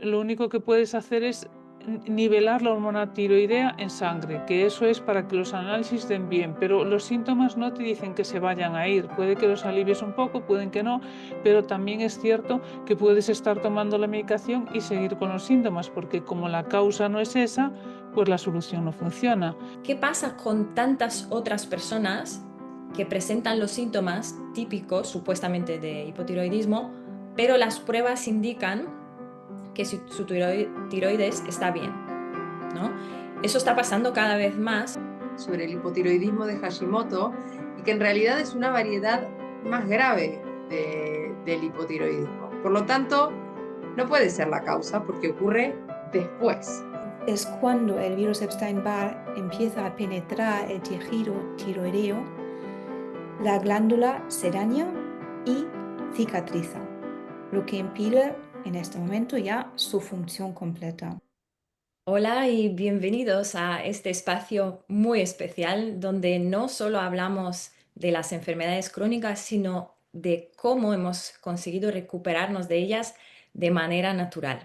lo único que puedes hacer es nivelar la hormona tiroidea en sangre, que eso es para que los análisis den bien, pero los síntomas no te dicen que se vayan a ir. Puede que los alivies un poco, pueden que no, pero también es cierto que puedes estar tomando la medicación y seguir con los síntomas, porque como la causa no es esa, pues la solución no funciona. ¿Qué pasa con tantas otras personas que presentan los síntomas típicos supuestamente de hipotiroidismo, pero las pruebas indican que su tiroides está bien, ¿no? Eso está pasando cada vez más. Sobre el hipotiroidismo de Hashimoto y que en realidad es una variedad más grave del hipotiroidismo. Por lo tanto, no puede ser la causa porque ocurre después. Es cuando el virus Epstein-Barr empieza a penetrar el tejido tiroideo, la glándula se daña y cicatriza, lo que impide en este momento ya su función completa. Hola y bienvenidos a este espacio muy especial donde no solo hablamos de las enfermedades crónicas, sino de cómo hemos conseguido recuperarnos de ellas de manera natural.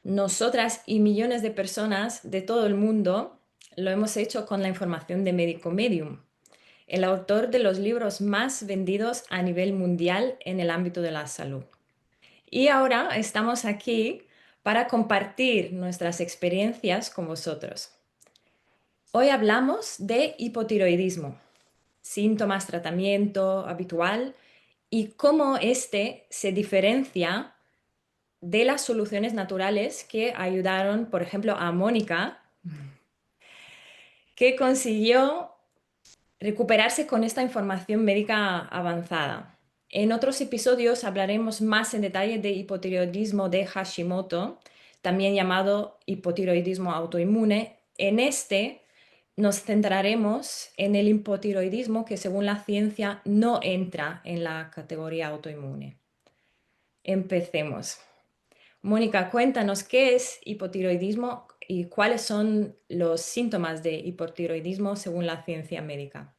Nosotras y millones de personas de todo el mundo lo hemos hecho con la información de Médico Medium, el autor de los libros más vendidos a nivel mundial en el ámbito de la salud. Y ahora estamos aquí para compartir nuestras experiencias con vosotros. Hoy hablamos de hipotiroidismo, síntomas, tratamiento habitual y cómo este se diferencia de las soluciones naturales que ayudaron, por ejemplo, a Mónica, que consiguió recuperarse con esta información médica avanzada. En otros episodios hablaremos más en detalle de hipotiroidismo de Hashimoto, también llamado hipotiroidismo autoinmune. En este nos centraremos en el hipotiroidismo que según la ciencia no entra en la categoría autoinmune. Empecemos. Mónica, cuéntanos qué es hipotiroidismo y cuáles son los síntomas de hipotiroidismo según la ciencia médica.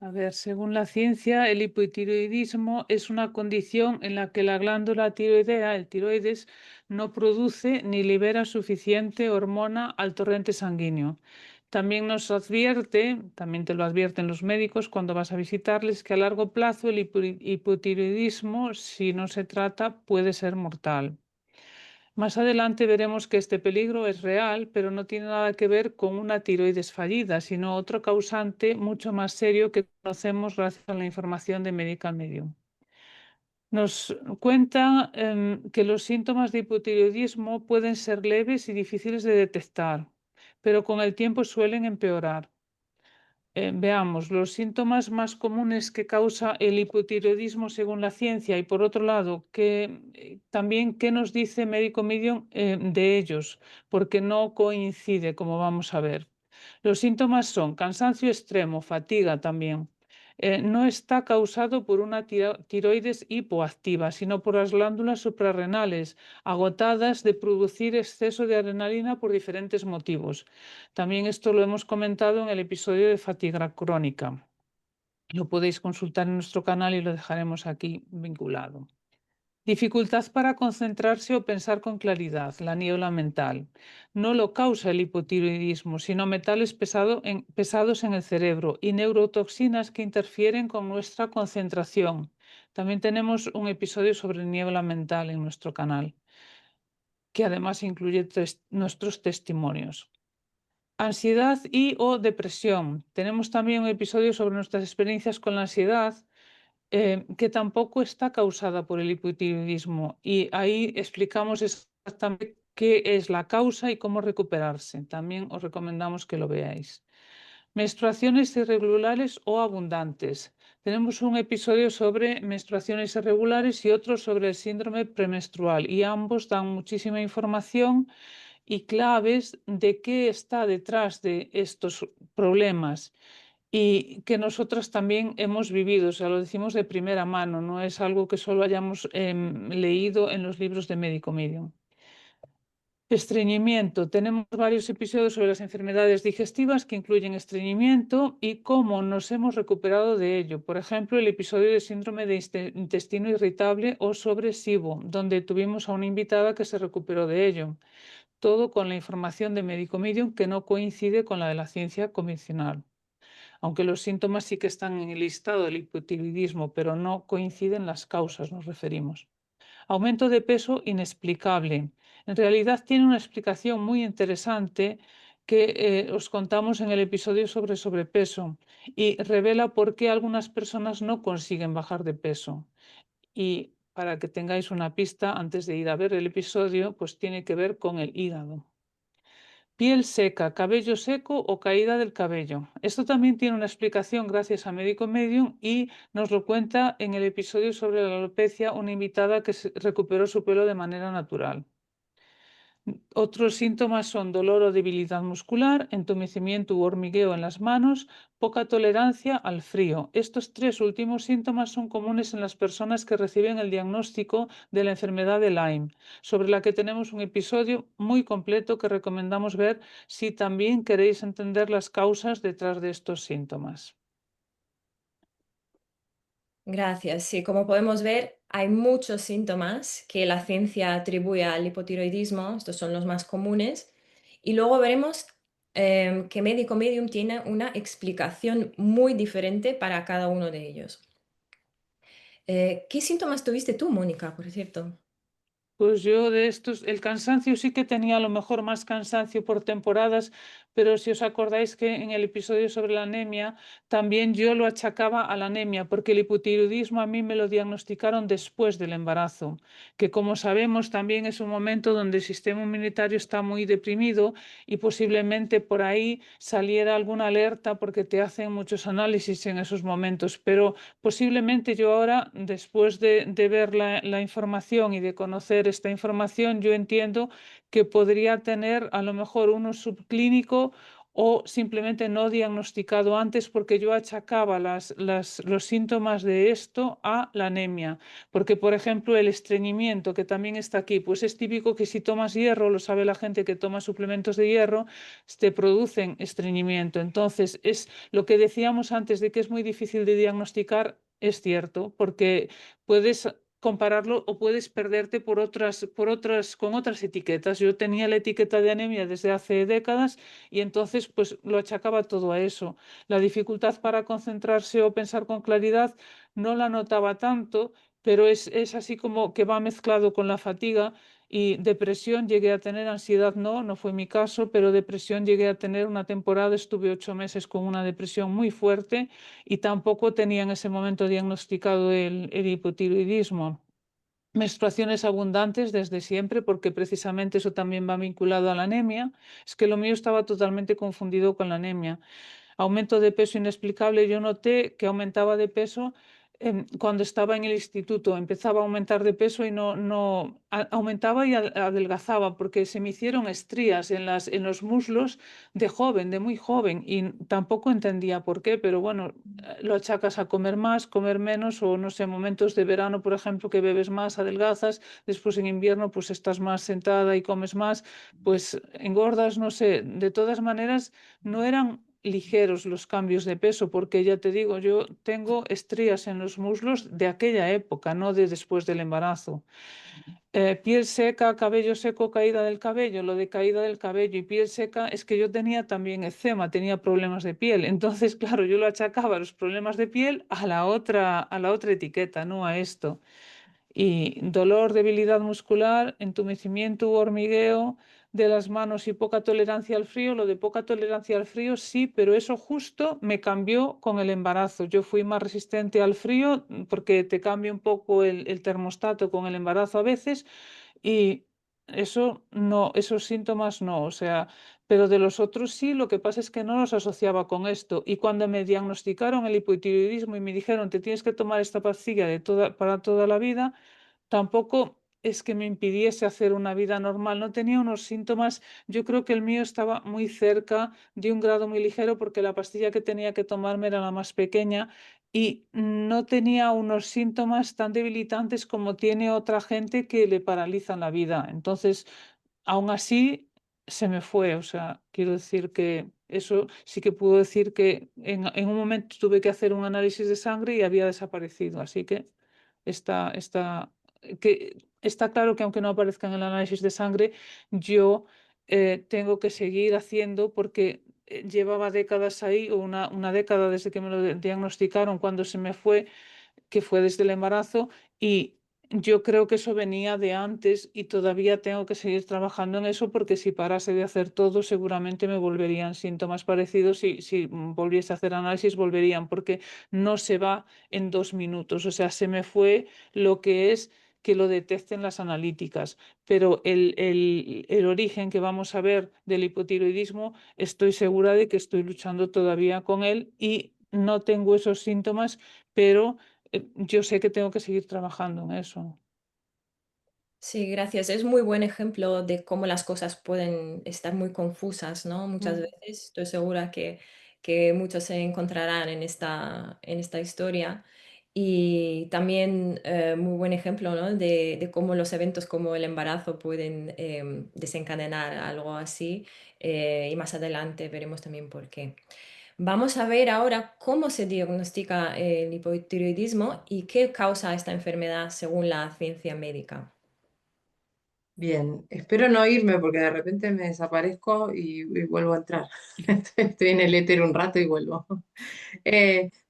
A ver, según la ciencia, el hipotiroidismo es una condición en la que la glándula tiroidea, el tiroides, no produce ni libera suficiente hormona al torrente sanguíneo. También nos advierte, también te lo advierten los médicos cuando vas a visitarles, que a largo plazo el hipotiroidismo, si no se trata, puede ser mortal. Más adelante veremos que este peligro es real, pero no tiene nada que ver con una tiroides fallida, sino otro causante mucho más serio que conocemos gracias a la información de Medical Medium. Nos cuenta que los síntomas de hipotiroidismo pueden ser leves y difíciles de detectar, pero con el tiempo suelen empeorar. Veamos los síntomas más comunes que causa el hipotiroidismo según la ciencia y por otro lado, también qué nos dice Médico Medium de ellos, porque no coincide, como vamos a ver. Los síntomas son cansancio extremo, fatiga también. No está causado por una tiroides hipoactiva, sino por las glándulas suprarrenales, agotadas de producir exceso de adrenalina por diferentes motivos. También esto lo hemos comentado en el episodio de fatiga crónica. Lo podéis consultar en nuestro canal y lo dejaremos aquí vinculado. Dificultad para concentrarse o pensar con claridad, la niebla mental. No lo causa el hipotiroidismo, sino metales pesados en el cerebro y neurotoxinas que interfieren con nuestra concentración. También tenemos un episodio sobre niebla mental en nuestro canal, que además incluye nuestros testimonios. Ansiedad y o depresión. Tenemos también un episodio sobre nuestras experiencias con la ansiedad, que tampoco está causada por el hipotiroidismo. Y ahí explicamos exactamente qué es la causa y cómo recuperarse. También os recomendamos que lo veáis. Menstruaciones irregulares o abundantes. Tenemos un episodio sobre menstruaciones irregulares y otro sobre el síndrome premenstrual y ambos dan muchísima información y claves de qué está detrás de estos problemas y que nosotras también hemos vivido, o sea, lo decimos de primera mano, no es algo que solo hayamos leído en los libros de Médico Medium. Estreñimiento. Tenemos varios episodios sobre las enfermedades digestivas que incluyen estreñimiento y cómo nos hemos recuperado de ello. Por ejemplo, el episodio de síndrome de intestino irritable o sobre SIBO, donde tuvimos a una invitada que se recuperó de ello. Todo con la información de médico medium que no coincide con la de la ciencia convencional. Aunque los síntomas sí que están en el listado del hipotiroidismo, pero no coinciden las causas, nos referimos. Aumento de peso inexplicable. En realidad tiene una explicación muy interesante que os contamos en el episodio sobre sobrepeso y revela por qué algunas personas no consiguen bajar de peso. Y para que tengáis una pista antes de ir a ver el episodio, pues tiene que ver con el hígado. Piel seca, cabello seco o caída del cabello. Esto también tiene una explicación gracias a Médico Medium y nos lo cuenta en el episodio sobre la alopecia una invitada que recuperó su pelo de manera natural. Otros síntomas son dolor o debilidad muscular, entumecimiento u hormigueo en las manos, poca tolerancia al frío. Estos tres últimos síntomas son comunes en las personas que reciben el diagnóstico de la enfermedad de Lyme, sobre la que tenemos un episodio muy completo que recomendamos ver si también queréis entender las causas detrás de estos síntomas. Gracias. Sí, como podemos ver, hay muchos síntomas que la ciencia atribuye al hipotiroidismo, estos son los más comunes, y luego veremos que Médico Medium tiene una explicación muy diferente para cada uno de ellos. ¿Qué síntomas tuviste tú, Mónica, por cierto? Pues yo de estos, el cansancio sí que tenía a lo mejor más cansancio por temporadas, pero si os acordáis que en el episodio sobre la anemia, también yo lo achacaba a la anemia, porque el hipotiroidismo a mí me lo diagnosticaron después del embarazo, que como sabemos también es un momento donde el sistema inmunitario está muy deprimido y posiblemente por ahí saliera alguna alerta porque te hacen muchos análisis en esos momentos, pero posiblemente yo ahora, después de ver la información y de conocer esta información, yo entiendo que podría tener a lo mejor uno subclínico o simplemente no diagnosticado antes porque yo achacaba los síntomas de esto a la anemia. Porque, por ejemplo, el estreñimiento, que también está aquí, pues es típico que si tomas hierro, lo sabe la gente que toma suplementos de hierro, te producen estreñimiento. Entonces, es lo que decíamos antes de que es muy difícil de diagnosticar, es cierto, porque puedes compararlo o puedes perderte con otras etiquetas. Yo tenía la etiqueta de anemia desde hace décadas y entonces pues lo achacaba todo a eso. La dificultad para concentrarse o pensar con claridad no la notaba tanto, pero es así como que va mezclado con la fatiga y depresión llegué a tener, ansiedad no fue mi caso, pero depresión llegué a tener una temporada, estuve 8 meses con una depresión muy fuerte y tampoco tenía en ese momento diagnosticado el hipotiroidismo. Menstruaciones abundantes desde siempre, porque precisamente eso también va vinculado a la anemia. Es que lo mío estaba totalmente confundido con la anemia. Aumento de peso inexplicable. Yo noté que aumentaba de peso cuando estaba en el instituto. Empezaba a aumentar de peso y aumentaba y adelgazaba porque se me hicieron estrías en los muslos de joven, de muy joven, y tampoco entendía por qué, pero bueno, lo achacas a comer más, comer menos, o no sé, momentos de verano, por ejemplo, que bebes más, adelgazas, después en invierno pues estás más sentada y comes más, pues engordas, no sé. De todas maneras, no eran ligeros los cambios de peso, porque ya te digo, yo tengo estrías en los muslos de aquella época, no de después del embarazo. Piel seca, cabello seco, caída del cabello. Lo de caída del cabello y piel seca es que yo tenía también eczema, tenía problemas de piel. Entonces, claro, yo lo achacaba los problemas de piel a la otra etiqueta, no a esto. Y dolor, debilidad muscular, entumecimiento u hormigueo de las manos y poca tolerancia al frío. Lo de poca tolerancia al frío sí, pero eso justo me cambió con el embarazo. Yo fui más resistente al frío porque te cambia un poco el termostato con el embarazo a veces y eso no, esos síntomas no, o sea, pero de los otros sí, lo que pasa es que no los asociaba con esto. Y cuando me diagnosticaron el hipotiroidismo y me dijeron, te tienes que tomar esta pastilla para toda la vida, tampoco es que me impidiese hacer una vida normal. No tenía unos síntomas, yo creo que el mío estaba muy cerca de un grado muy ligero porque la pastilla que tenía que tomarme era la más pequeña y no tenía unos síntomas tan debilitantes como tiene otra gente que le paralizan la vida. Entonces, aún así se me fue. O sea, quiero decir que eso sí que puedo decir que en un momento tuve que hacer un análisis de sangre y había desaparecido. Así que está, está, está claro que aunque no aparezca en el análisis de sangre, yo tengo que seguir haciendo porque llevaba décadas ahí, o una década desde que me lo diagnosticaron cuando se me fue, que fue desde el embarazo, y yo creo que eso venía de antes y todavía tengo que seguir trabajando en eso porque si parase de hacer todo seguramente me volverían síntomas parecidos y si volviese a hacer análisis volverían porque no se va en 2 minutos. O sea, se me fue lo que es que lo detecten las analíticas, pero el origen que vamos a ver del hipotiroidismo, estoy segura de que estoy luchando todavía con él y no tengo esos síntomas, pero yo sé que tengo que seguir trabajando en eso. Sí, gracias. Es muy buen ejemplo de cómo las cosas pueden estar muy confusas, ¿no? Muchas Mm. veces estoy segura que muchos se encontrarán en esta historia. Y también muy buen ejemplo, ¿no? De cómo los eventos como el embarazo pueden desencadenar algo así. Y más adelante veremos también por qué. Vamos a ver ahora cómo se diagnostica el hipotiroidismo y qué causa esta enfermedad según la ciencia médica. Bien, espero no irme porque de repente me desaparezco y vuelvo a entrar. Estoy en el éter un rato y vuelvo.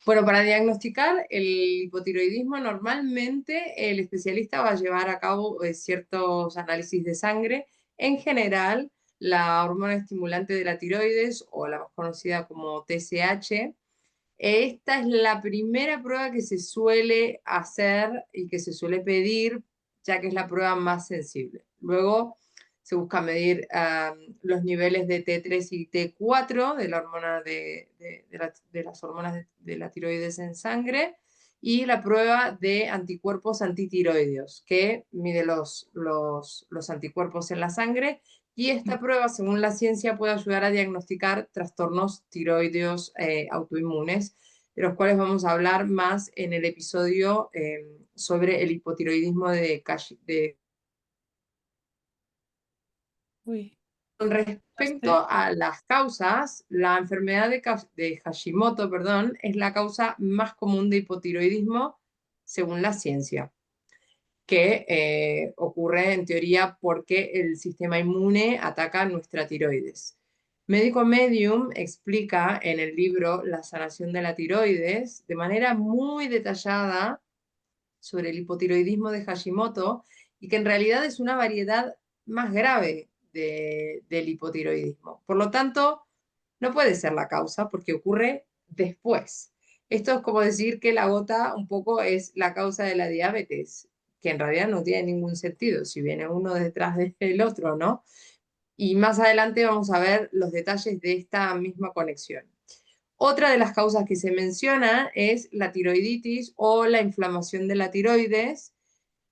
Bueno, para diagnosticar el hipotiroidismo, normalmente el especialista va a llevar a cabo ciertos análisis de sangre. En general, la hormona estimulante de la tiroides, o la más conocida como TSH, esta es la primera prueba que se suele hacer y que se suele pedir, ya que es la prueba más sensible. Luego se busca medir los niveles de T3 y T4 de la hormona de las hormonas de la tiroides en sangre, y la prueba de anticuerpos antitiroideos, que mide los anticuerpos en la sangre. Y esta prueba, según la ciencia, puede ayudar a diagnosticar trastornos tiroideos autoinmunes, de los cuales vamos a hablar más en el episodio sobre el hipotiroidismo de. Uy, Con este- respecto a las causas, la enfermedad de Hashimoto, perdón, es la causa más común de hipotiroidismo según la ciencia, que ocurre en teoría porque el sistema inmune ataca nuestra tiroides. Médico Medium explica en el libro La sanación de la tiroides de manera muy detallada sobre el hipotiroidismo de Hashimoto, y que en realidad es una variedad más grave del hipotiroidismo. Por lo tanto, no puede ser la causa porque ocurre después. Esto es como decir que la gota un poco es la causa de la diabetes, que en realidad no tiene ningún sentido si viene uno detrás del otro, ¿no? Y más adelante vamos a ver los detalles de esta misma conexión. Otra de las causas que se menciona es la tiroiditis o la inflamación de la tiroides,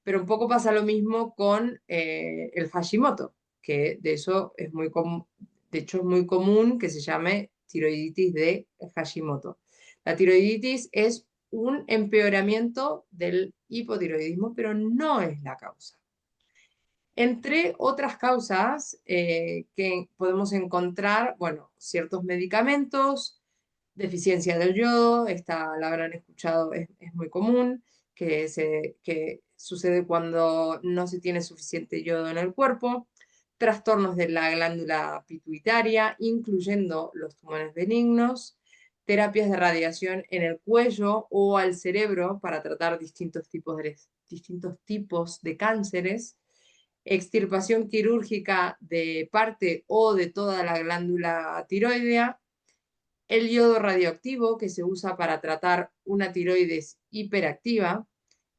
pero un poco pasa lo mismo con el Hashimoto, que de eso es muy común, de hecho es muy común que se llame tiroiditis de Hashimoto. La tiroiditis es un empeoramiento del hipotiroidismo, pero no es la causa. Entre otras causas que podemos encontrar, bueno, ciertos medicamentos, deficiencia del yodo, esta la habrán escuchado, es muy común, que sucede cuando no se tiene suficiente yodo en el cuerpo, trastornos de la glándula pituitaria, incluyendo los tumores benignos, terapias de radiación en el cuello o al cerebro para tratar distintos tipos de cánceres, extirpación quirúrgica de parte o de toda la glándula tiroidea, el yodo radioactivo que se usa para tratar una tiroides hiperactiva.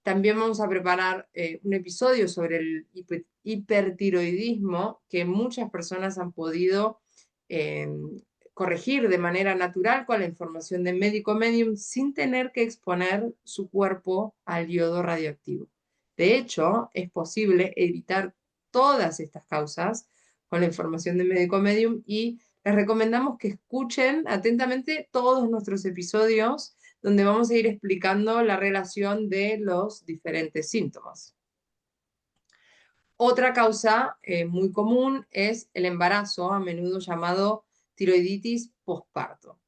También vamos a preparar un episodio sobre el hipertiroidismo que muchas personas han podido eh, corregir de manera natural con la información de médico medium sin tener que exponer su cuerpo al yodo radioactivo. De hecho, es posible evitar todas estas causas con la información de médico medium, y les recomendamos que escuchen atentamente todos nuestros episodios donde vamos a ir explicando la relación de los diferentes síntomas. Otra causa muy común es el embarazo, a menudo llamado tiroiditis posparto.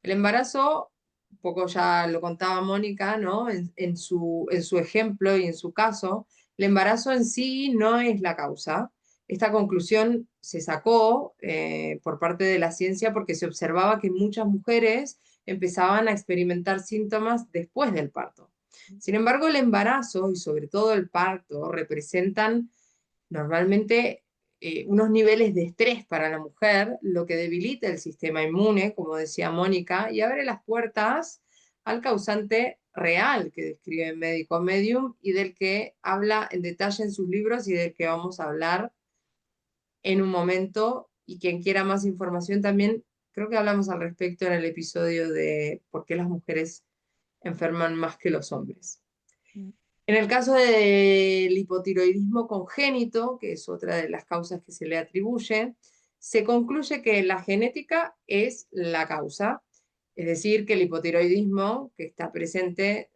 El embarazo, un poco ya lo contaba Mónica, ¿no? En su ejemplo y en su caso, el embarazo en sí no es la causa. Esta conclusión se sacó por parte de la ciencia porque se observaba que muchas mujeres empezaban a experimentar síntomas después del parto. Sin embargo, el embarazo y sobre todo el parto representan normalmente unos niveles de estrés para la mujer, lo que debilita el sistema inmune, como decía Mónica, y abre las puertas al causante real que describe el médico Medium y del que habla en detalle en sus libros y del que vamos a hablar en un momento. Y quien quiera más información también, creo que hablamos al respecto en el episodio de por qué las mujeres enferman más que los hombres. Mm. En el caso del hipotiroidismo congénito, que es otra de las causas que se le atribuye, se concluye que la genética es la causa, es decir, que el hipotiroidismo que está presente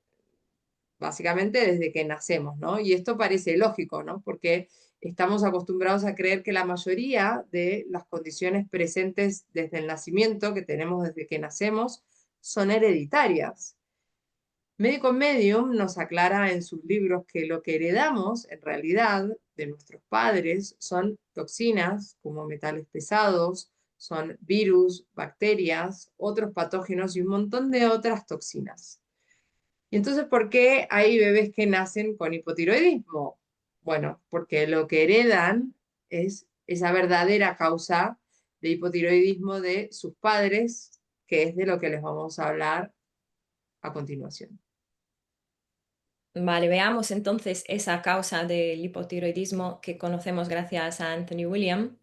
básicamente desde que nacemos, ¿no? Y esto parece lógico, ¿no? Porque estamos acostumbrados a creer que la mayoría de las condiciones presentes desde el nacimiento, que tenemos desde que nacemos, son hereditarias. Médico Medium nos aclara en sus libros que lo que heredamos en realidad de nuestros padres son toxinas como metales pesados, son virus, bacterias, otros patógenos y un montón de otras toxinas. Y entonces, ¿por qué hay bebés que nacen con hipotiroidismo? Bueno, porque lo que heredan es esa verdadera causa de hipotiroidismo de sus padres, que es de lo que les vamos a hablar a continuación. Vale, veamos entonces esa causa del hipotiroidismo que conocemos gracias a Anthony William.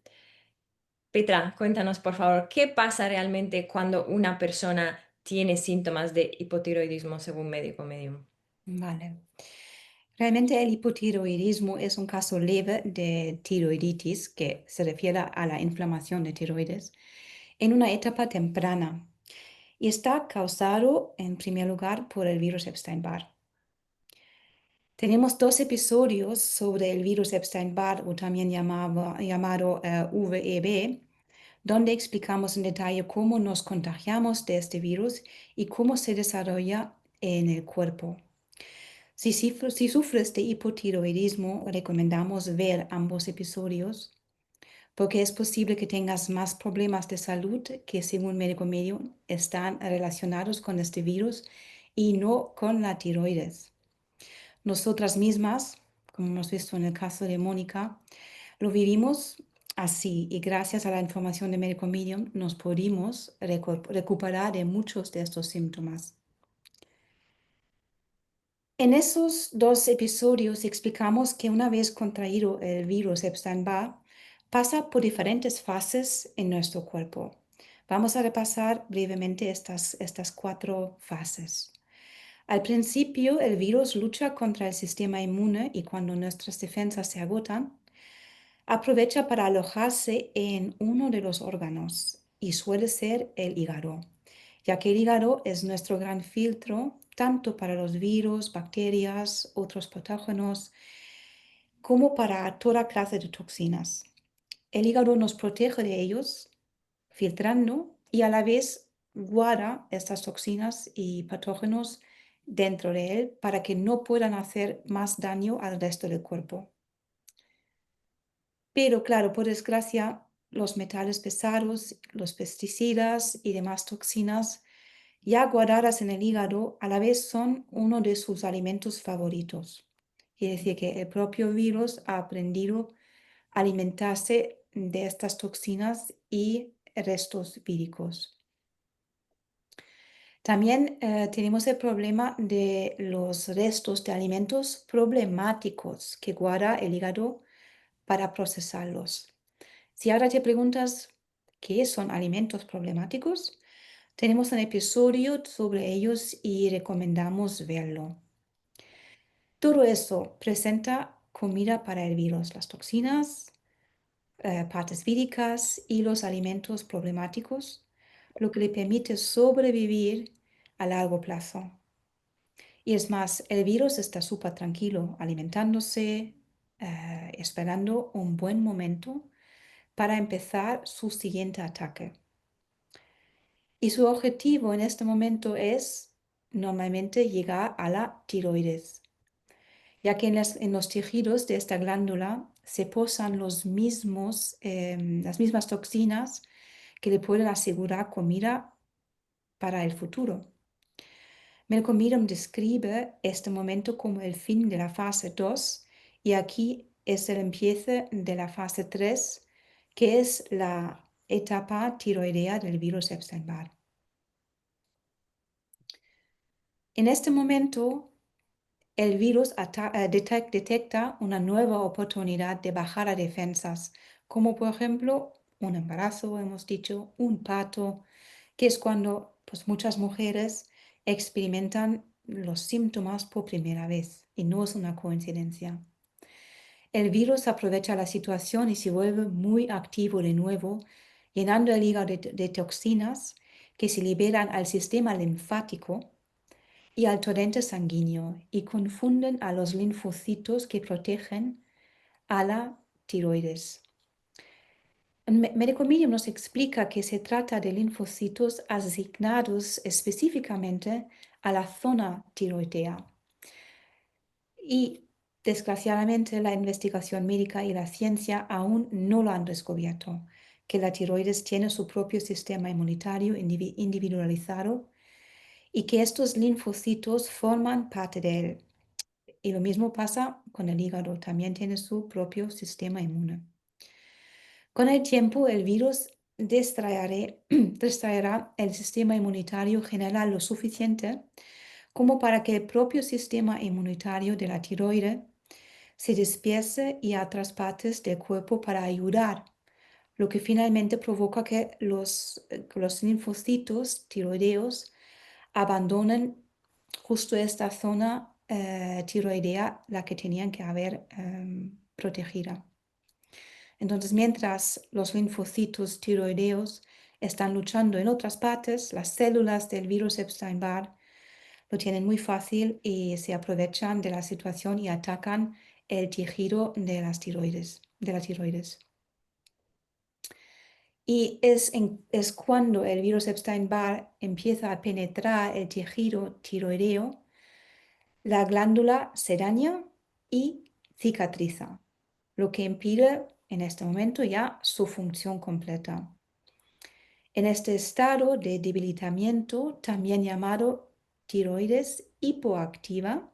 Petra, cuéntanos por favor, ¿qué pasa realmente cuando una persona tiene síntomas de hipotiroidismo según médico medium? Vale. Realmente el hipotiroidismo es un caso leve de tiroiditis que se refiere a la inflamación de tiroides en una etapa temprana y está causado en primer lugar por el virus Epstein-Barr. Tenemos dos episodios sobre el virus Epstein-Barr o también llamado VEB, donde explicamos en detalle cómo nos contagiamos de este virus y cómo se desarrolla en el cuerpo. Si sufres de hipotiroidismo, recomendamos ver ambos episodios porque es posible que tengas más problemas de salud que según médico medio están relacionados con este virus y no con la tiroides. Nosotras mismas, como hemos visto en el caso de Mónica, lo vivimos así y gracias a la información de médico medium nos pudimos recuperar de muchos de estos síntomas. En esos dos episodios explicamos que una vez contraído el virus Epstein-Barr, pasa por diferentes fases en nuestro cuerpo. Vamos a repasar brevemente estas 4 fases. Al principio, el virus lucha contra el sistema inmune y cuando nuestras defensas se agotan, aprovecha para alojarse en uno de los órganos y suele ser el hígado, ya que el hígado es nuestro gran filtro tanto para los virus, bacterias, otros patógenos, como para toda clase de toxinas. El hígado nos protege de ellos, filtrando y a la vez guarda estas toxinas y patógenos dentro de él para que no puedan hacer más daño al resto del cuerpo. Pero claro, por desgracia, los metales pesados, los pesticidas y demás toxinas ya guardadas en el hígado a la vez son uno de sus alimentos favoritos. Quiere decir que el propio virus ha aprendido a alimentarse de estas toxinas y restos víricos. También tenemos el problema de los restos de alimentos problemáticos que guarda el hígado para procesarlos. Si ahora te preguntas qué son alimentos problemáticos, tenemos un episodio sobre ellos y recomendamos verlo. Todo eso presenta comida para el virus, las toxinas, partes víricas y los alimentos problemáticos, lo que le permite sobrevivir a largo plazo. Y es más, el virus está súper tranquilo alimentándose, esperando un buen momento para empezar su siguiente ataque. Y su objetivo en este momento es normalmente llegar a la tiroides, ya que en los tejidos de esta glándula se posan las mismas toxinas que le pueden asegurar comida para el futuro. Melcomedium describe este momento como el fin de la fase 2 y aquí es el empiece de la fase 3, que es la etapa tiroidea del virus Epstein-Barr. En este momento, el virus detecta una nueva oportunidad de bajar a defensas, como por ejemplo un embarazo, hemos dicho, un parto, que es cuando pues, muchas mujeres experimentan los síntomas por primera vez y no es una coincidencia. El virus aprovecha la situación y se vuelve muy activo de nuevo, llenando el hígado de toxinas que se liberan al sistema linfático y al torrente sanguíneo y confunden a los linfocitos que protegen a la tiroides. Medicomedium nos explica que se trata de linfocitos asignados específicamente a la zona tiroidea. Y desgraciadamente la investigación médica y la ciencia aún no lo han descubierto, que la tiroides tiene su propio sistema inmunitario individualizado y que estos linfocitos forman parte de él. Y lo mismo pasa con el hígado, también tiene su propio sistema inmune. Con el tiempo, el virus distraerá el sistema inmunitario general lo suficiente como para que el propio sistema inmunitario de la tiroide se despiece y a otras partes del cuerpo para ayudar, lo que finalmente provoca que los linfocitos tiroideos abandonen justo esta zona tiroidea, la que tenían que haber protegida. Entonces, mientras los linfocitos tiroideos están luchando en otras partes, las células del virus Epstein-Barr lo tienen muy fácil y se aprovechan de la situación y atacan el tejido de las tiroides, de la tiroides. Y es cuando el virus Epstein-Barr empieza a penetrar el tejido tiroideo, la glándula se daña y cicatriza, lo que impide en este momento ya su función completa. En este estado de debilitamiento, también llamado tiroides hipoactiva,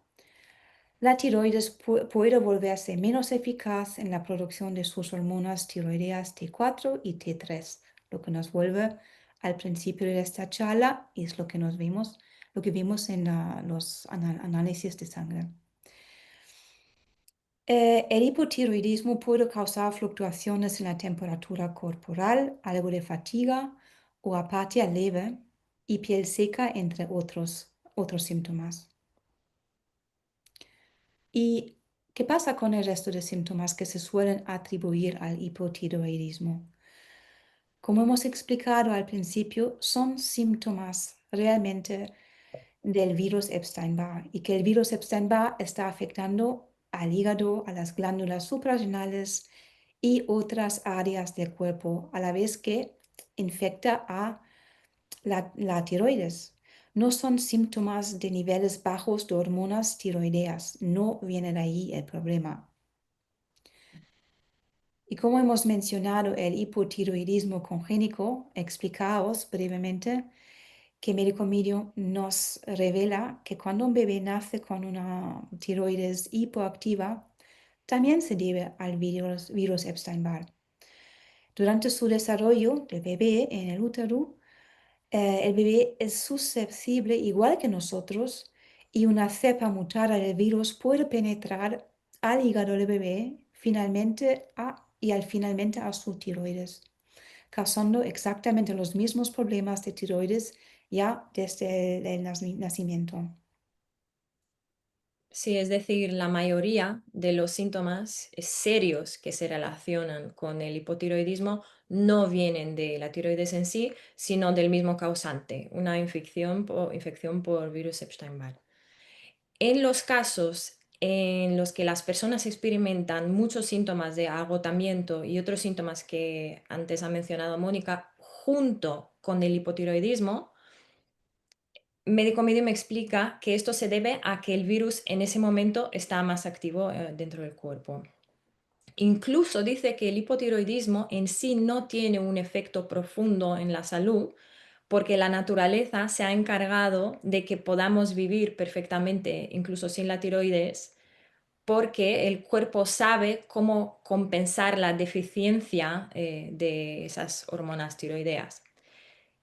la tiroides puede volverse menos eficaz en la producción de sus hormonas tiroideas T4 y T3, lo que nos vuelve al principio de esta charla y es lo que vimos en los análisis de sangre. El hipotiroidismo puede causar fluctuaciones en la temperatura corporal, algo de fatiga o apatía leve y piel seca, entre otros síntomas. ¿Y qué pasa con el resto de síntomas que se suelen atribuir al hipotiroidismo? Como hemos explicado al principio, son síntomas realmente del virus Epstein-Barr y que el virus Epstein-Barr está afectando al hígado, a las glándulas suprarrenales y otras áreas del cuerpo, a la vez que infecta a la tiroides. No son síntomas de niveles bajos de hormonas tiroideas, no viene de ahí el problema. Y como hemos mencionado el hipotiroidismo congénito, explicaos brevemente que Medicomedium nos revela que cuando un bebé nace con una tiroides hipoactiva, también se debe al virus Epstein-Barr. Durante su desarrollo del bebé en el útero, el bebé es susceptible, igual que nosotros, y una cepa mutada del virus puede penetrar al hígado del bebé finalmente a su tiroides, causando exactamente los mismos problemas de tiroides ya desde el nacimiento. Sí, es decir, la mayoría de los síntomas serios que se relacionan con el hipotiroidismo no vienen de la tiroides en sí, sino del mismo causante, una infección por virus Epstein-Barr. En los casos en los que las personas experimentan muchos síntomas de agotamiento y otros síntomas que antes ha mencionado Mónica, junto con el hipotiroidismo, Médico Medio me explica que esto se debe a que el virus en ese momento está más activo dentro del cuerpo. Incluso dice que el hipotiroidismo en sí no tiene un efecto profundo en la salud, porque la naturaleza se ha encargado de que podamos vivir perfectamente, incluso sin la tiroides, porque el cuerpo sabe cómo compensar la deficiencia de esas hormonas tiroideas.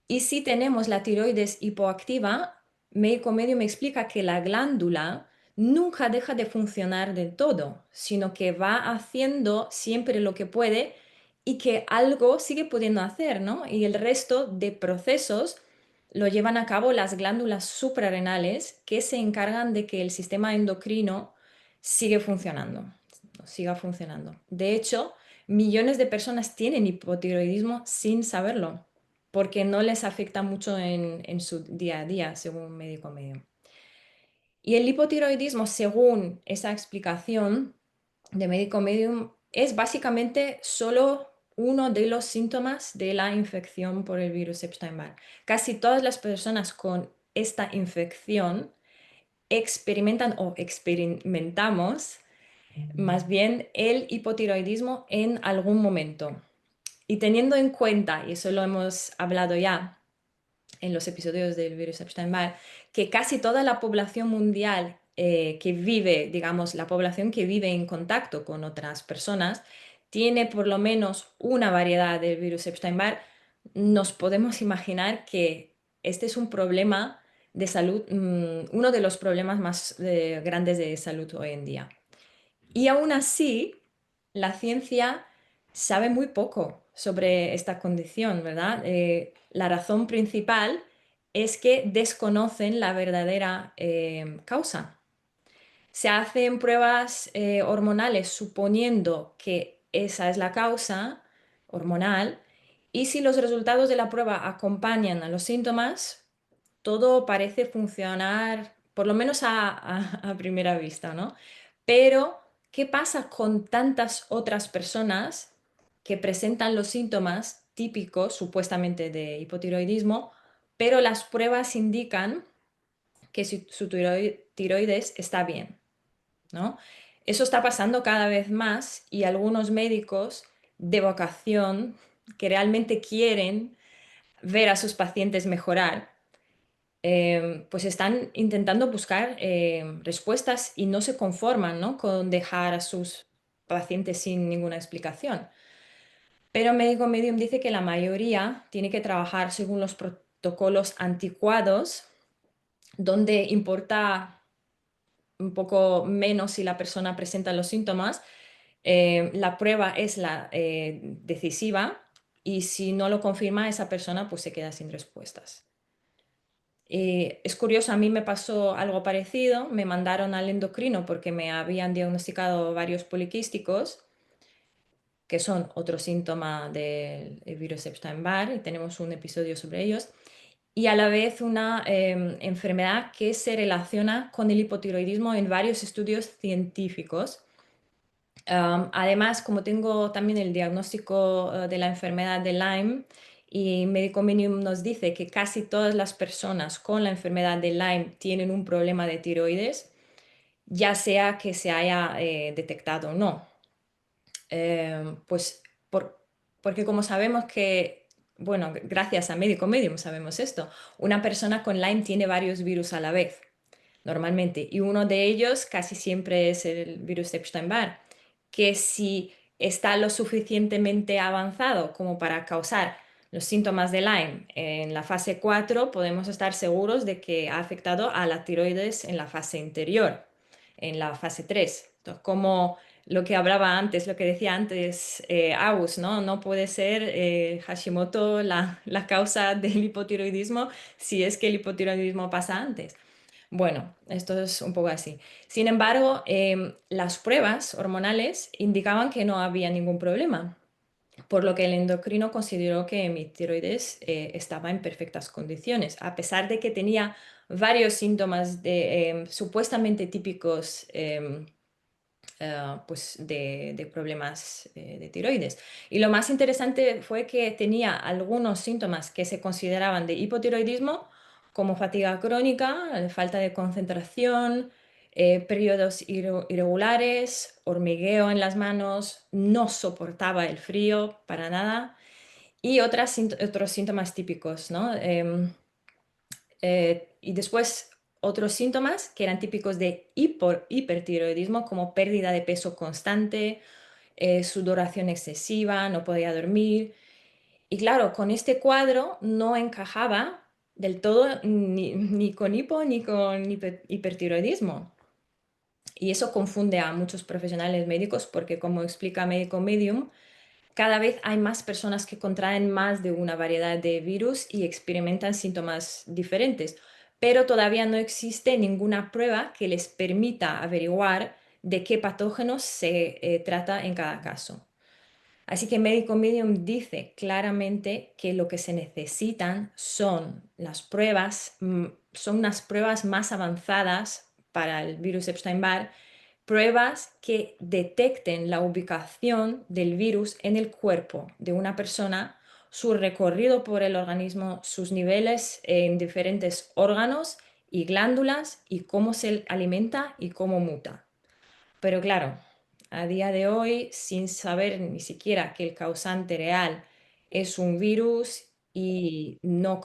Y si tenemos la tiroides hipoactiva, Médico Medio me explica que la glándula nunca deja de funcionar del todo, sino que va haciendo siempre lo que puede y que algo sigue pudiendo hacer, ¿no? Y el resto de procesos lo llevan a cabo las glándulas suprarrenales que se encargan de que el sistema endocrino siga funcionando. De hecho, millones de personas tienen hipotiroidismo sin saberlo porque no les afecta mucho en su día a día, según Médico Medio. Y el hipotiroidismo, según esa explicación de Médico Medio, es básicamente solo uno de los síntomas de la infección por el virus Epstein-Barr. Casi todas las personas con esta infección experimentan o experimentamos más bien el hipotiroidismo en algún momento. Y teniendo en cuenta, y eso lo hemos hablado ya en los episodios del virus Epstein-Barr, que casi toda la población mundial que vive, digamos, la población que vive en contacto con otras personas, tiene por lo menos una variedad del virus Epstein-Barr, nos podemos imaginar que este es un problema de salud, uno de los problemas más grandes de salud hoy en día. Y aún así, la ciencia sabe muy poco sobre esta condición, ¿verdad? La razón principal es que desconocen la verdadera causa. Se hacen pruebas hormonales suponiendo que esa es la causa hormonal y si los resultados de la prueba acompañan a los síntomas, todo parece funcionar, por lo menos a primera vista, ¿no? Pero, ¿qué pasa con tantas otras personas que presentan los síntomas típicos, supuestamente, de hipotiroidismo, pero las pruebas indican que su tiroides está bien, ¿no? Eso está pasando cada vez más y algunos médicos de vocación que realmente quieren ver a sus pacientes mejorar, pues están intentando buscar respuestas y no se conforman, ¿no?, con dejar a sus pacientes sin ninguna explicación. Pero Médico Medium dice que la mayoría tiene que trabajar según los protocolos anticuados, donde importa un poco menos si la persona presenta los síntomas. La prueba es la decisiva y si no lo confirma esa persona, pues se queda sin respuestas. Es curioso, a mí me pasó algo parecido, me mandaron al endocrino porque me habían diagnosticado varios poliquísticos, que son otro síntoma del virus Epstein-Barr, y tenemos un episodio sobre ellos, y a la vez una enfermedad que se relaciona con el hipotiroidismo en varios estudios científicos. Además, como tengo también el diagnóstico de la enfermedad de Lyme, y Médico Medium nos dice que casi todas las personas con la enfermedad de Lyme tienen un problema de tiroides, ya sea que se haya detectado o no. Pues porque como sabemos que, bueno, gracias a Médico Medium sabemos esto, una persona con Lyme tiene varios virus a la vez, normalmente, y uno de ellos casi siempre es el virus Epstein-Barr, que si está lo suficientemente avanzado como para causar los síntomas de Lyme en la fase 4, podemos estar seguros de que ha afectado a la tiroides en la fase anterior, en la fase 3. Entonces, como lo que hablaba antes, lo que decía antes Agus, ¿no? No puede ser Hashimoto la causa del hipotiroidismo si es que el hipotiroidismo pasa antes. Bueno, esto es un poco así. Sin embargo, las pruebas hormonales indicaban que no había ningún problema. por lo que el endocrino consideró que mi tiroides estaba en perfectas condiciones, a pesar de que tenía varios síntomas supuestamente típicos pues de problemas de tiroides. Y lo más interesante fue que tenía algunos síntomas que se consideraban de hipotiroidismo, como fatiga crónica, falta de concentración, periodos irregulares, hormigueo en las manos, no soportaba el frío para nada y otros síntomas típicos, ¿no? Y después otros síntomas que eran típicos de hipertiroidismo, como pérdida de peso constante, sudoración excesiva, no podía dormir. Y claro, con este cuadro no encajaba del todo ni con hipo ni con hipertiroidismo. Y eso confunde a muchos profesionales médicos porque, como explica Médico Medium, cada vez hay más personas que contraen más de una variedad de virus y experimentan síntomas diferentes, pero todavía no existe ninguna prueba que les permita averiguar de qué patógenos se trata en cada caso. Así que Medico Medium dice claramente que lo que se necesitan son las pruebas, son unas pruebas más avanzadas para el virus Epstein-Barr, pruebas que detecten la ubicación del virus en el cuerpo de una persona, su recorrido por el organismo, sus niveles en diferentes órganos y glándulas y cómo se alimenta y cómo muta. Pero claro, a día de hoy, sin saber ni siquiera que el causante real es un virus y no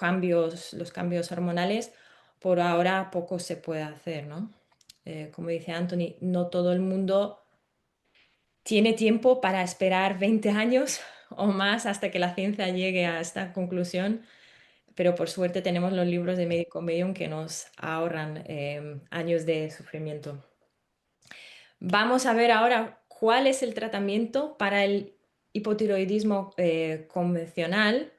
los cambios hormonales, por ahora poco se puede hacer, ¿no? Como dice Anthony, no todo el mundo tiene tiempo para esperar 20 años o más hasta que la ciencia llegue a esta conclusión, pero por suerte tenemos los libros de Medico Medium que nos ahorran años de sufrimiento. Vamos a ver ahora cuál es el tratamiento para el hipotiroidismo convencional.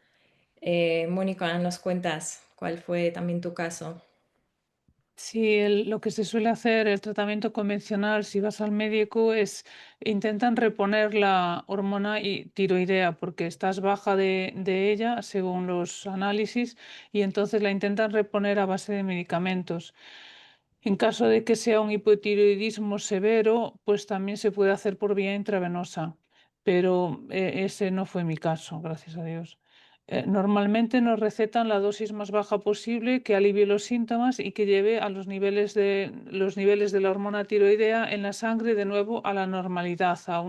Mónica, nos cuentas cuál fue también tu caso. Sí, lo que se suele hacer, el tratamiento convencional, si vas al médico, es intentan reponer la hormona tiroidea porque estás baja de ella según los análisis y entonces la intentan reponer a base de medicamentos. En caso de que sea un hipotiroidismo severo, pues también se puede hacer por vía intravenosa, pero ese no fue mi caso, gracias a Dios. Normalmente nos recetan la dosis más baja posible que alivie los síntomas y que lleve a los niveles de la hormona tiroidea en la sangre de nuevo a la normalidad, a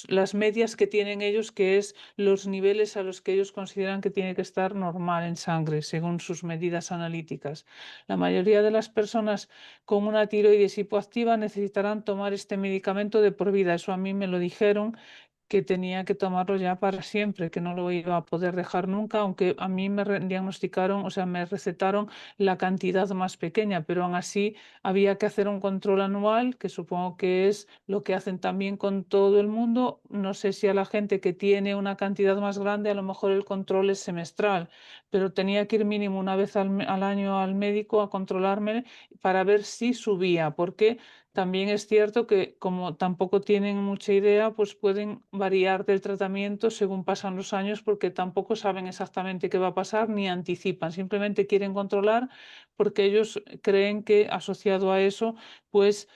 las medias que tienen ellos, que es los niveles a los que ellos consideran que tiene que estar normal en sangre, según sus medidas analíticas. La mayoría de las personas con una tiroides hipoactiva necesitarán tomar este medicamento de por vida. Eso a mí me lo dijeron, que tenía que tomarlo ya para siempre, que no lo iba a poder dejar nunca, aunque a mí me diagnosticaron, o sea, me recetaron la cantidad más pequeña, pero aún así había que hacer un control anual, que supongo que es lo que hacen también con todo el mundo. No sé si a la gente que tiene una cantidad más grande, a lo mejor el control es semestral, pero tenía que ir mínimo una vez al año al médico a controlarme para ver si subía, porque también es cierto que como tampoco tienen mucha idea, pues pueden variar del tratamiento según pasan los años porque tampoco saben exactamente qué va a pasar ni anticipan, simplemente quieren controlar porque ellos creen que asociado a eso, pues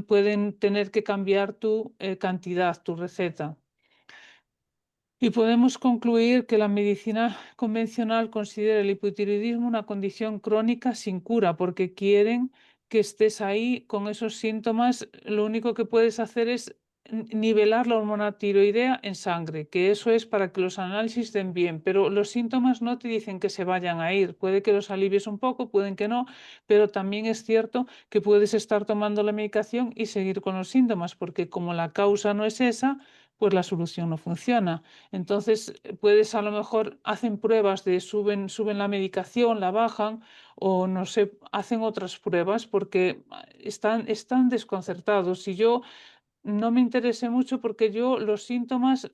pueden tener que cambiar tu cantidad, tu receta. Y podemos concluir que la medicina convencional considera el hipotiroidismo una condición crónica sin cura, porque quieren que estés ahí con esos síntomas. Lo único que puedes hacer es nivelar la hormona tiroidea en sangre, que eso es para que los análisis den bien, pero los síntomas no te dicen que se vayan a ir. Puede que los alivies un poco, pueden que no, pero también es cierto que puedes estar tomando la medicación y seguir con los síntomas, porque como la causa no es esa, pues la solución no funciona. Entonces, puedes a lo mejor hacen pruebas de suben la medicación, la bajan o no sé, hacen otras pruebas porque están desconcertados. Si yo no me interesé mucho porque yo los síntomas,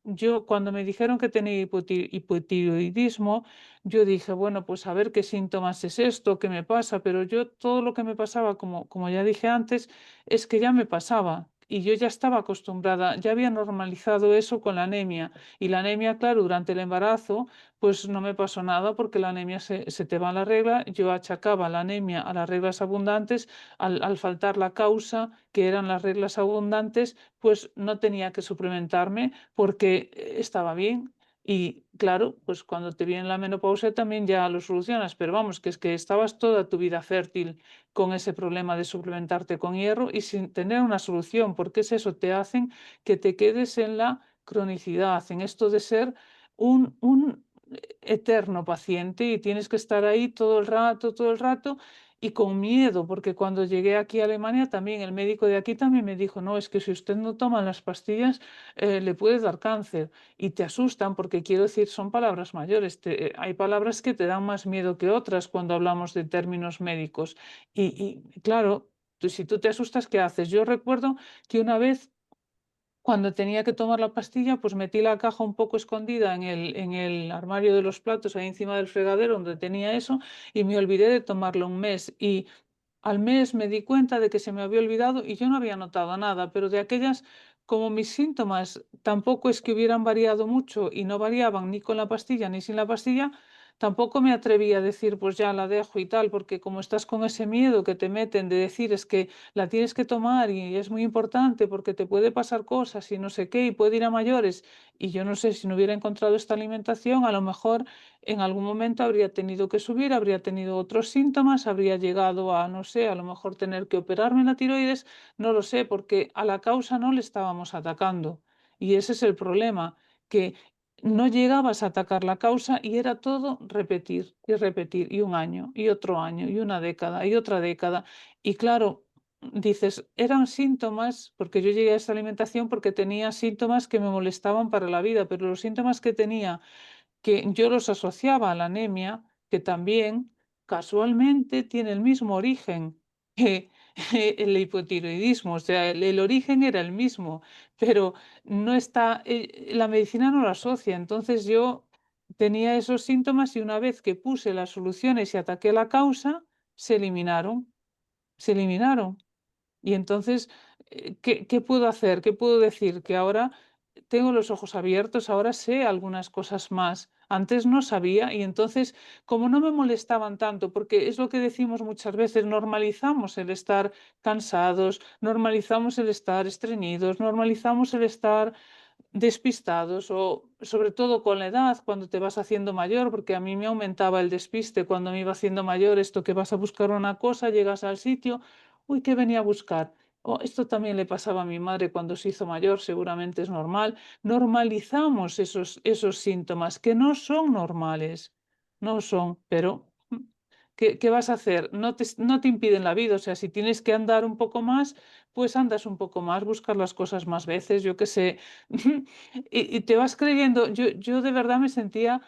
yo cuando me dijeron que tenía hipotiroidismo, yo dije, bueno, pues a ver qué síntomas es esto, qué me pasa, pero yo todo lo que me pasaba, como ya dije antes, es que ya me pasaba. Y yo ya estaba acostumbrada, ya había normalizado eso con la anemia. Y la anemia, claro, durante el embarazo, pues no me pasó nada porque la anemia se te va la regla. Yo achacaba la anemia a las reglas abundantes al faltar la causa, que eran las reglas abundantes, pues no tenía que suplementarme porque estaba bien. Y claro, pues cuando te viene la menopausia también ya lo solucionas, pero vamos, que es que estabas toda tu vida fértil con ese problema de suplementarte con hierro y sin tener una solución, porque es eso, te hacen que te quedes en la cronicidad, en esto de ser un eterno paciente y tienes que estar ahí todo el rato y con miedo, porque cuando llegué aquí a Alemania también el médico de aquí también me dijo, no, es que si usted no toma las pastillas le puede dar cáncer y te asustan porque quiero decir, son palabras mayores, hay palabras que te dan más miedo que otras cuando hablamos de términos médicos y claro, si tú te asustas, ¿qué haces? Yo recuerdo que una vez cuando tenía que tomar la pastilla, pues metí la caja un poco escondida en el armario de los platos, ahí encima del fregadero donde tenía eso, y me olvidé de tomarlo un mes. Y al mes me di cuenta de que se me había olvidado y yo no había notado nada, pero de aquellas, como mis síntomas tampoco es que hubieran variado mucho y no variaban ni con la pastilla ni sin la pastilla, tampoco me atreví a decir, pues ya la dejo y tal, porque como estás con ese miedo que te meten de decir es que la tienes que tomar y es muy importante porque te puede pasar cosas y no sé qué y puede ir a mayores, y yo no sé si no hubiera encontrado esta alimentación, a lo mejor en algún momento habría tenido que subir, habría tenido otros síntomas, habría llegado a, no sé, a lo mejor tener que operarme la tiroides, no lo sé, porque a la causa no le estábamos atacando. Y ese es el problema, que no llegabas a atacar la causa y era todo repetir, y un año, y otro año, y una década, y otra década. Y claro, dices, eran síntomas, porque yo llegué a esta alimentación porque tenía síntomas que me molestaban para la vida, pero los síntomas que tenía que yo los asociaba a la anemia, que también casualmente tiene el mismo origen que el hipotiroidismo, o sea, el origen era el mismo, pero no está, la medicina no lo asocia. Entonces yo tenía esos síntomas y una vez que puse las soluciones y ataqué la causa, se eliminaron, se eliminaron. Y entonces, ¿qué puedo hacer? ¿Qué puedo decir? Que ahora tengo los ojos abiertos, ahora sé algunas cosas más. Antes no sabía y entonces, como no me molestaban tanto, porque es lo que decimos muchas veces, normalizamos el estar cansados, normalizamos el estar estreñidos, normalizamos el estar despistados o sobre todo con la edad, cuando te vas haciendo mayor, porque a mí me aumentaba el despiste cuando me iba haciendo mayor, esto que vas a buscar una cosa, llegas al sitio, uy, ¿qué venía a buscar? O esto también le pasaba a mi madre cuando se hizo mayor, seguramente es normal. Normalizamos esos síntomas que no son normales, no son, pero ¿qué vas a hacer? No te impiden la vida, o sea, si tienes que andar un poco más, pues andas un poco más, buscar las cosas más veces, yo qué sé. Y te vas creyendo, yo de verdad me sentía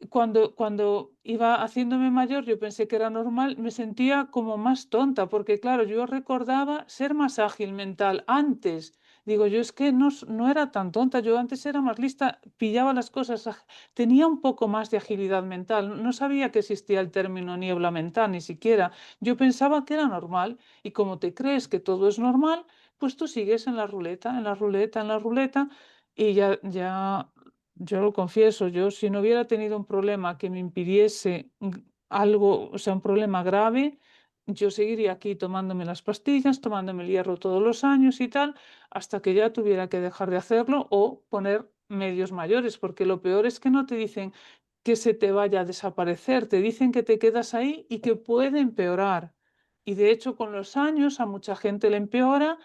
cuando iba haciéndome mayor, yo pensé que era normal, me sentía como más tonta, porque claro, yo recordaba ser más ágil mental antes. Digo, yo es que no era tan tonta, yo antes era más lista, pillaba las cosas, tenía un poco más de agilidad mental, no sabía que existía el término niebla mental, ni siquiera. Yo pensaba que era normal y como te crees que todo es normal, pues tú sigues en la ruleta, en la ruleta, en la ruleta y ya yo lo confieso, yo si no hubiera tenido un problema que me impidiese algo, o sea, un problema grave, yo seguiría aquí tomándome las pastillas, tomándome el hierro todos los años y tal, hasta que ya tuviera que dejar de hacerlo o poner medios mayores, porque lo peor es que no te dicen que se te vaya a desaparecer, te dicen que te quedas ahí y que puede empeorar. Y de hecho, con los años a mucha gente le empeora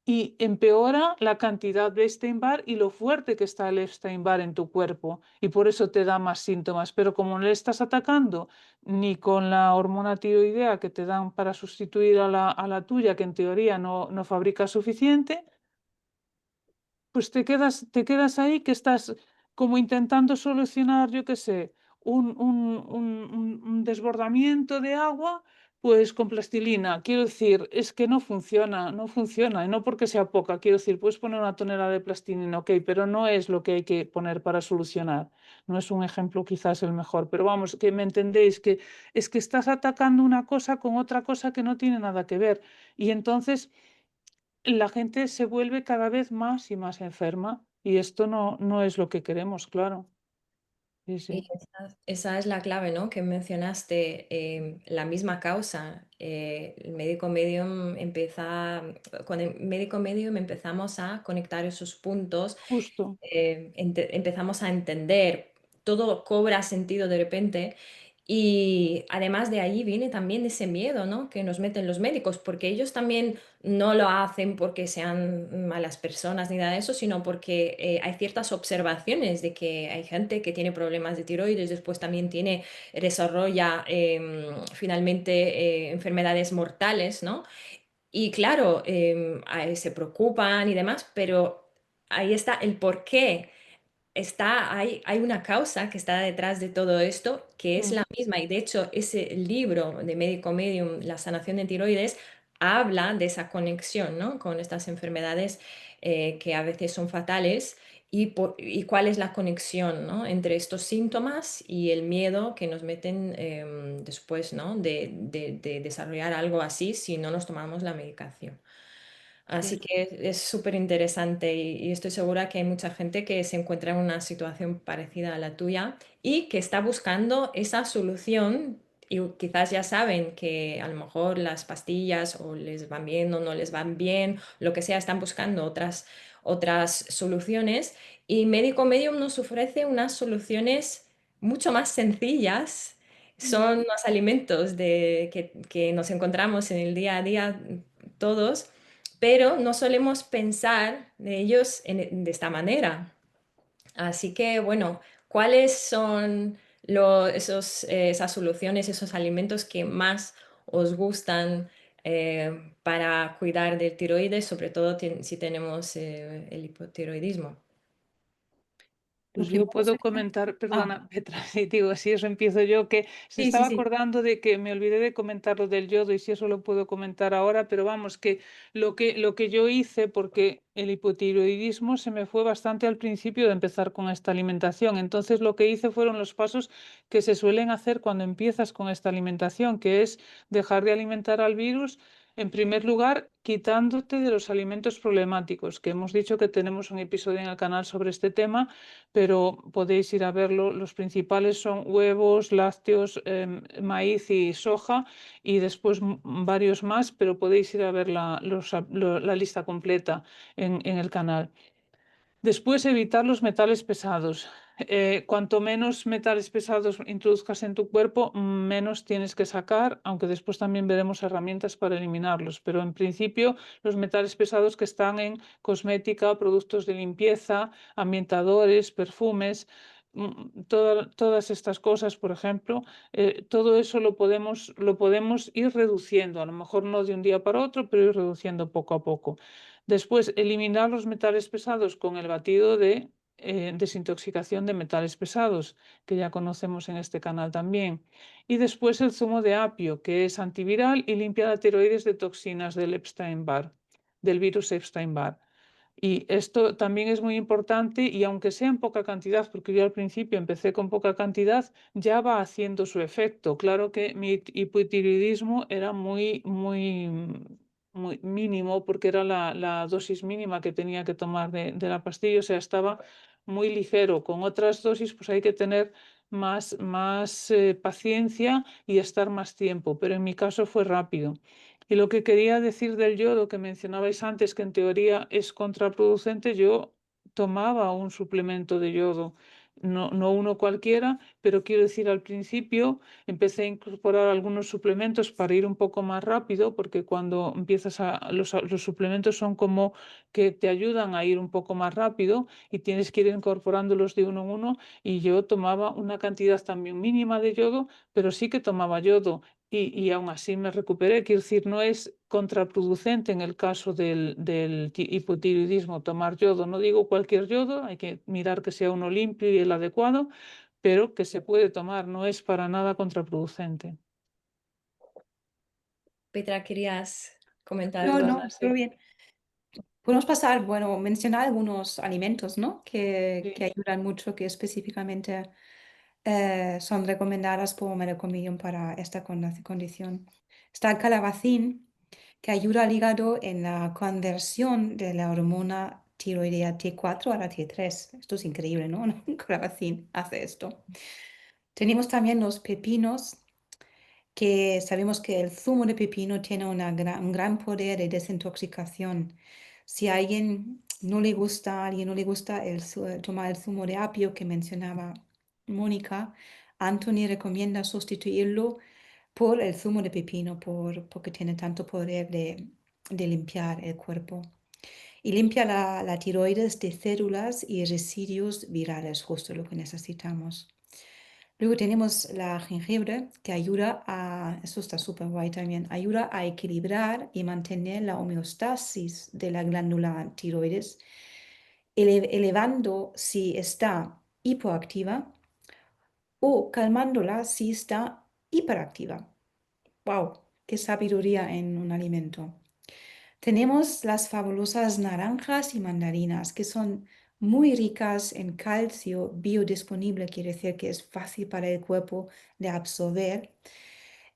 y empeora la cantidad de Epstein-Barr y lo fuerte que está el Epstein-Barr en tu cuerpo y por eso te da más síntomas. Pero como no le estás atacando ni con la hormona tiroidea que te dan para sustituir a la tuya, que en teoría no fabrica suficiente, pues te quedas ahí que estás como intentando solucionar, yo qué sé, un desbordamiento de agua Pues con plastilina, quiero decir, es que no funciona, no funciona, y no porque sea poca, quiero decir, puedes poner una tonelada de plastilina, ok, pero no es lo que hay que poner para solucionar. No es un ejemplo quizás el mejor, pero vamos, que me entendéis, que es que estás atacando una cosa con otra cosa que no tiene nada que ver. Y entonces la gente se vuelve cada vez más y más enferma, y esto no es lo que queremos, claro. Sí, Y sí, esa es la clave, ¿no? Que mencionaste, la misma causa. El médico medium empieza, con el médico medium empezamos a conectar esos puntos, justo. empezamos a entender, todo cobra sentido de repente. Y además de ahí viene también ese miedo, ¿no? Que nos meten los médicos, porque ellos también no lo hacen porque sean malas personas ni nada de eso, sino porque hay ciertas observaciones de que hay gente que tiene problemas de tiroides, después también desarrolla finalmente enfermedades mortales, ¿no? Y claro, se preocupan y demás, pero ahí está el porqué. Hay una causa que está detrás de todo esto, que es Mm, la misma, y de hecho ese libro de Médico Medium, La sanación de tiroides, habla de esa conexión, ¿no? Con estas enfermedades que a veces son fatales y cuál es la conexión, ¿no? Entre estos síntomas y el miedo que nos meten después, ¿no? De desarrollar algo así si no nos tomamos la medicación. Así sí, que es súper interesante y estoy segura que hay mucha gente que se encuentra en una situación parecida a la tuya y que está buscando esa solución y quizás ya saben que a lo mejor las pastillas o les van bien o no les van bien, lo que sea, están buscando otras soluciones y Médico Medium nos ofrece unas soluciones mucho más sencillas. mm, Son los alimentos que nos encontramos en el día a día todos, pero no solemos pensar de ellos de esta manera. Así que, bueno, ¿cuáles son esas soluciones, esos alimentos que más os gustan para cuidar del tiroides, sobre todo si tenemos el hipotiroidismo? Lo Pues yo primero puedo sería... comentar, Ah, perdona, Petra, si digo, si eso empiezo yo, que se Sí, sí, estaba sí. acordando de que me olvidé de comentar lo del yodo y si eso lo puedo comentar ahora, pero vamos, que lo que yo hice, porque el hipotiroidismo se me fue bastante al principio de empezar con esta alimentación, entonces lo que hice fueron los pasos que se suelen hacer cuando empiezas con esta alimentación, que es dejar de alimentar al virus. En primer lugar, quitándote de los alimentos problemáticos, que hemos dicho que tenemos un episodio en el canal sobre este tema, pero podéis ir a verlo. Los principales son huevos, lácteos, maíz y soja y después varios más, pero podéis ir a ver la lista completa en el canal. Después, evitar los metales pesados. Cuanto menos metales pesados introduzcas en tu cuerpo, menos tienes que sacar, aunque después también veremos herramientas para eliminarlos. Pero en principio, los metales pesados que están en cosmética, productos de limpieza, ambientadores, perfumes, todas estas cosas, por ejemplo, todo eso lo podemos ir reduciendo, a lo mejor no de un día para otro, pero ir reduciendo poco a poco. Después, eliminar los metales pesados con el batido de desintoxicación de metales pesados, que ya conocemos en este canal también. Y después el zumo de apio, que es antiviral y limpia la tiroides de toxinas del virus Epstein-Barr. Y esto también es muy importante y aunque sea en poca cantidad, porque yo al principio empecé con poca cantidad, ya va haciendo su efecto. Claro que mi hipotiroidismo era muy mínimo porque era la dosis mínima que tenía que tomar de la pastilla, o sea, estaba muy ligero. Con otras dosis pues hay que tener más paciencia y estar más tiempo, pero en mi caso fue rápido. Y lo que quería decir del yodo que mencionabais antes, que en teoría es contraproducente, yo tomaba un suplemento de yodo, no uno cualquiera, pero quiero decir, al principio empecé a incorporar algunos suplementos para ir un poco más rápido, porque cuando los suplementos son como que te ayudan a ir un poco más rápido y tienes que ir incorporándolos de uno en uno, y yo tomaba una cantidad también mínima de yodo, pero sí que tomaba yodo y aún así me recuperé. Quiero decir, no es contraproducente en el caso del hipotiroidismo tomar yodo. No digo cualquier yodo, hay que mirar que sea uno limpio y el adecuado, pero que se puede tomar, no es para nada contraproducente. Petra, ¿querías comentar No, algo no, más? todo Sí. bien. Podemos pasar, bueno, mencionar algunos alimentos, ¿no? Que Sí. ayudan mucho, que específicamente son recomendadas por Medical Medium para esta condición. Está el calabacín, que ayuda al hígado en la conversión de la hormona tiroidea T4 a la T3. Esto es increíble, ¿no? Un calabacín hace esto. Tenemos también los pepinos, que sabemos que el zumo de pepino tiene un gran poder de desintoxicación. Si a alguien no le gusta tomar el zumo de apio que mencionaba Mónica, Anthony recomienda sustituirlo por el zumo de pepino porque tiene tanto poder de limpiar el cuerpo. Y limpia la tiroides de células y residuos virales, justo lo que necesitamos. Luego tenemos la jengibre que ayuda eso está súper guay también, ayuda a equilibrar y mantener la homeostasis de la glándula tiroides, elevando si está hipoactiva o calmándola si está hiperactiva. ¡Wow! ¡Qué sabiduría en un alimento! Tenemos las fabulosas naranjas y mandarinas, que son muy ricas en calcio biodisponible, quiere decir que es fácil para el cuerpo de absorber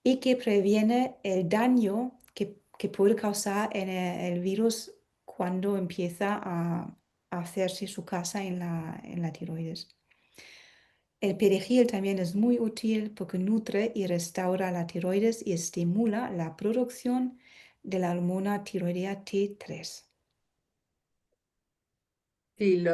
y que previene el daño que puede causar el virus cuando empieza a hacerse su casa en la tiroides. El perejil también es muy útil porque nutre y restaura la tiroides y estimula la producción de la hormona tiroidea T3. Sí,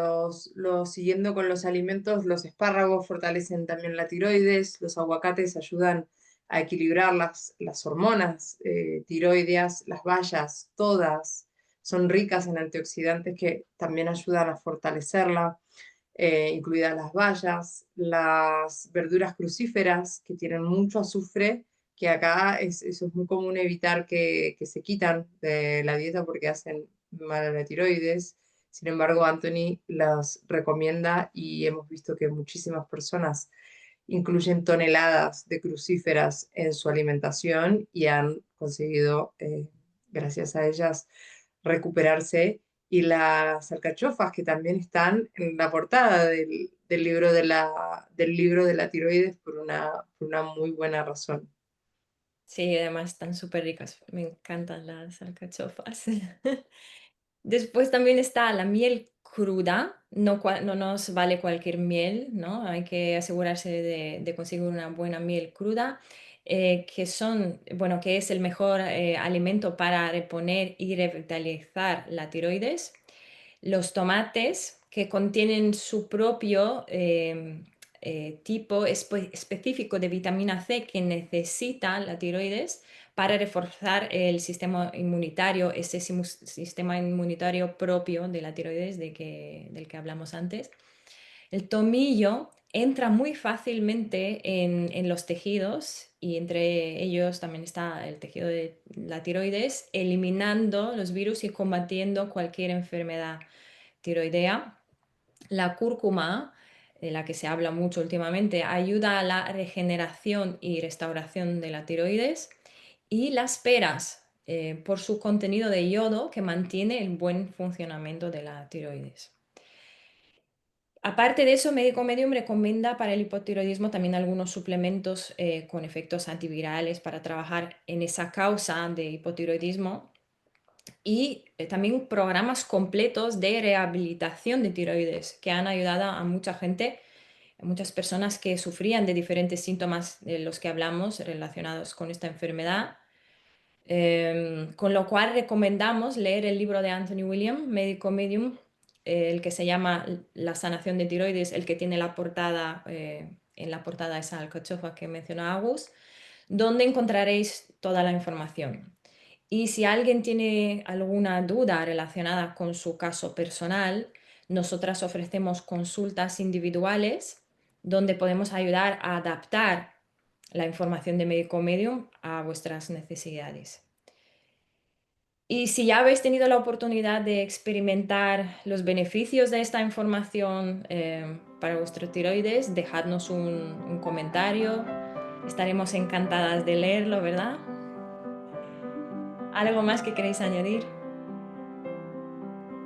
siguiendo con los alimentos, los espárragos fortalecen también la tiroides, los aguacates ayudan a equilibrar las hormonas tiroideas, las bayas, todas son ricas en antioxidantes que también ayudan a fortalecerla, incluidas las bayas, las verduras crucíferas que tienen mucho azufre, que acá eso es muy común evitar que se quitan de la dieta porque hacen mal a la tiroides. Sin embargo, Anthony las recomienda y hemos visto que muchísimas personas incluyen toneladas de crucíferas en su alimentación y han conseguido, gracias a ellas, recuperarse. Y las alcachofas que también están en la portada del libro del libro de la tiroides por una muy buena razón. Sí, además están súper ricas. Me encantan las alcachofas. Después también está la miel cruda. No, no nos vale cualquier miel, ¿no? Hay que asegurarse de conseguir una buena miel cruda, bueno, que es el mejor alimento para reponer y revitalizar la tiroides. Los tomates que contienen su propio tipo específico de vitamina C que necesita la tiroides para reforzar el sistema inmunitario, ese sistema inmunitario propio de la tiroides del que hablamos antes. El tomillo entra muy fácilmente en los tejidos y entre ellos también está el tejido de la tiroides, eliminando los virus y combatiendo cualquier enfermedad tiroidea. La cúrcuma, de la que se habla mucho últimamente, ayuda a la regeneración y restauración de la tiroides. Y las peras, por su contenido de yodo, que mantiene el buen funcionamiento de la tiroides. Aparte de eso, Médico Medium recomienda para el hipotiroidismo también algunos suplementos con efectos antivirales para trabajar en esa causa de hipotiroidismo y también programas completos de rehabilitación de tiroides que han ayudado a mucha gente, a muchas personas que sufrían de diferentes síntomas de los que hablamos relacionados con esta enfermedad. Con lo cual recomendamos leer el libro de Anthony William, Médico Medium, el que se llama La sanación de tiroides, el que tiene la portada, en la portada esa alcachofa que mencionó Agus, donde encontraréis toda la información. Y si alguien tiene alguna duda relacionada con su caso personal, nosotras ofrecemos consultas individuales donde podemos ayudar a adaptar la información de Médico Medium a vuestras necesidades. Y si ya habéis tenido la oportunidad de experimentar los beneficios de esta información para vuestro tiroides, dejadnos un comentario. Estaremos encantadas de leerlo, ¿verdad? ¿Algo más que queréis añadir?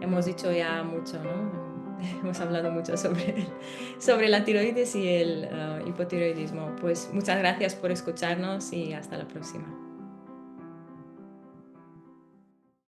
Hemos dicho ya mucho, ¿no? Hemos hablado mucho sobre la tiroides y el hipotiroidismo. Pues muchas gracias por escucharnos y hasta la próxima.